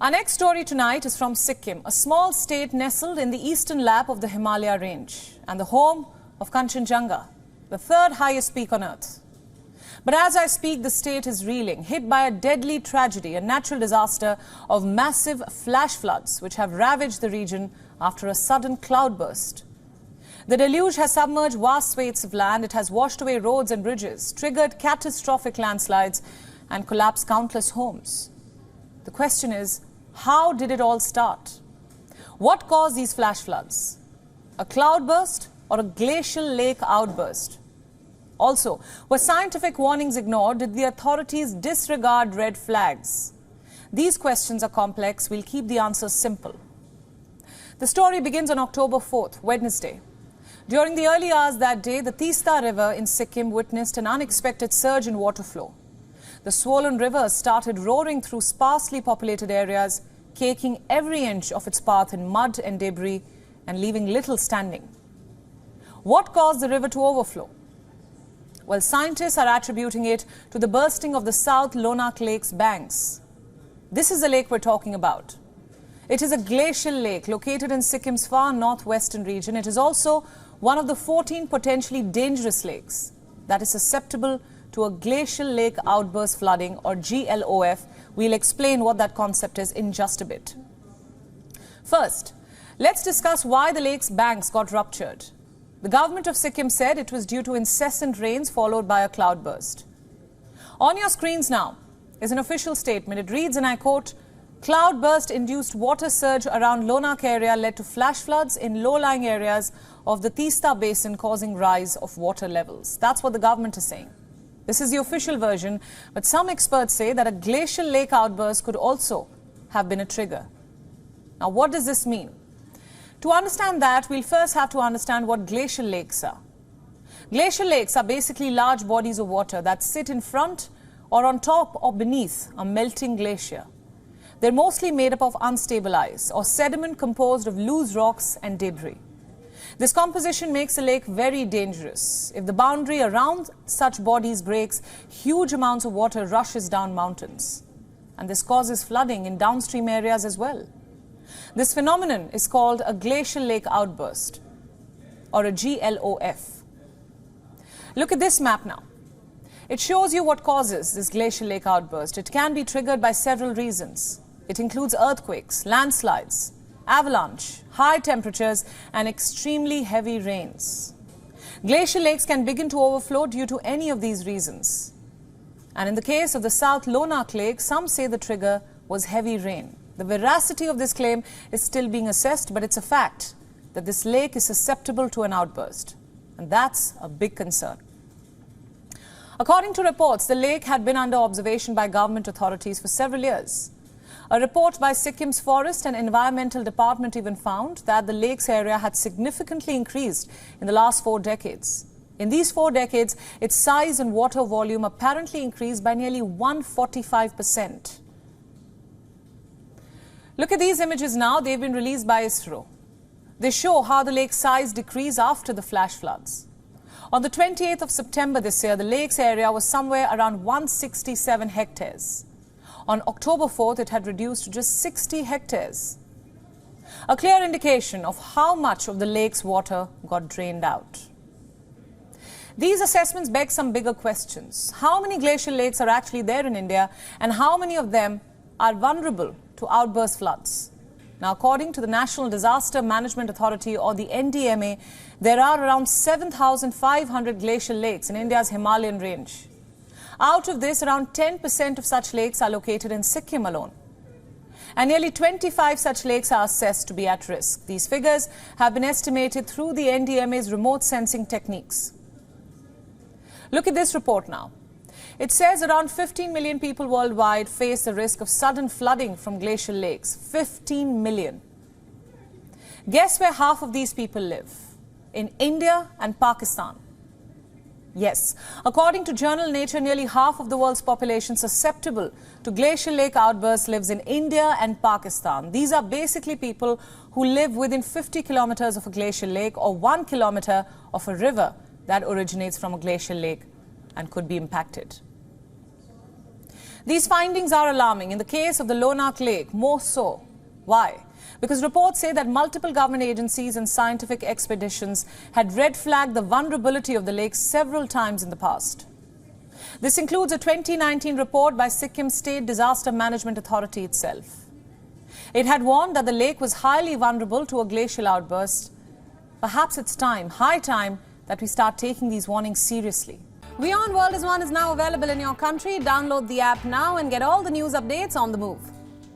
Our next story tonight is from Sikkim, a small state nestled in the eastern lap of the Himalaya range and the home of Kanchenjunga, the third highest peak on earth. But as I speak, the state is reeling, hit by a deadly tragedy, a natural disaster of massive flash floods which have ravaged the region after a sudden cloudburst. The deluge has submerged vast swathes of land, it has washed away roads and bridges, triggered catastrophic landslides and collapsed countless homes. The question is, how did it all start? What caused these flash floods? A cloudburst or a glacial lake outburst? Also, were scientific warnings ignored? Did the authorities disregard red flags? These questions are complex. We'll keep the answers simple. The story begins on October 4th, Wednesday. During the early hours that day, the Teesta River in Sikkim witnessed an unexpected surge in water flow. The swollen river started roaring through sparsely populated areas, caking every inch of its path in mud and debris and leaving little standing. What caused the river to overflow? Well, scientists are attributing it to the bursting of the South Lonak Lake's banks. This is the lake we're talking about. It is a glacial lake located in Sikkim's far northwestern region. It is also one of the 14 potentially dangerous lakes that is susceptible to a glacial lake outburst flooding, or GLOF. We'll explain what that concept is in just a bit. First, let's discuss why the lake's banks got ruptured. The government of Sikkim said it was due to incessant rains followed by a cloudburst. On your screens now is an official statement. It reads, and I quote, "Cloudburst-induced water surge around Lonak area led to flash floods in low-lying areas of the Teesta Basin, causing rise of water levels." That's what the government is saying. This is the official version, but some experts say that a glacial lake outburst could also have been a trigger. Now, what does this mean? To understand that, we'll first have to understand what glacial lakes are. Glacial lakes are basically large bodies of water that sit in front or on top or beneath a melting glacier. They're mostly made up of unstable ice or sediment composed of loose rocks and debris. This composition makes the lake very dangerous. If the boundary around such bodies breaks, huge amounts of water rushes down mountains. And this causes flooding in downstream areas as well. This phenomenon is called a glacial lake outburst, or a GLOF. Look at this map now. It shows you what causes this glacial lake outburst. It can be triggered by several reasons. It includes earthquakes, landslides, avalanche, high temperatures and extremely heavy rains. Glacial lakes can begin to overflow due to any of these reasons. And in the case of the South Lonak Lake, some say the trigger was heavy rain. The veracity of this claim is still being assessed, but it's a fact that this lake is susceptible to an outburst. And that's a big concern. According to reports, the lake had been under observation by government authorities for several years. A report by Sikkim's Forest and Environmental Department even found that the lake's area had significantly increased in the last 4 decades. In these 4 decades, its size and water volume apparently increased by nearly 145%. Look at these images now. They've been released by ISRO. They show how the lake's size decreased after the flash floods. On the 28th of September this year, the lake's area was somewhere around 167 hectares. On October 4th, it had reduced to just 60 hectares. A clear indication of how much of the lake's water got drained out. These assessments beg some bigger questions. How many glacial lakes are actually there in India, and how many of them are vulnerable to outburst floods? Now, according to the National Disaster Management Authority, or the NDMA, there are around 7,500 glacial lakes in India's Himalayan range. Out of this, around 10% of such lakes are located in Sikkim alone. And nearly 25 such lakes are assessed to be at risk. These figures have been estimated through the NDMA's remote sensing techniques. Look at this report now. It says around 15 million people worldwide face the risk of sudden flooding from glacial lakes. 15 million. Guess where half of these people live? In India and Pakistan. Yes, according to journal Nature, nearly half of the world's population susceptible to glacial lake outbursts lives in India and Pakistan. These are basically people who live within 50 kilometers of a glacial lake or 1 kilometer of a river that originates from a glacial lake and could be impacted. These findings are alarming. In the case of the Lonak Lake, more so. Why? Because reports say that multiple government agencies and scientific expeditions had red flagged the vulnerability of the lake several times in the past. This includes a 2019 report by Sikkim State Disaster Management Authority itself. It had warned that the lake was highly vulnerable to a glacial outburst. Perhaps it's time, high time, that we start taking these warnings seriously. WION World is now available in your country. Download the app now and get all the news updates on the move.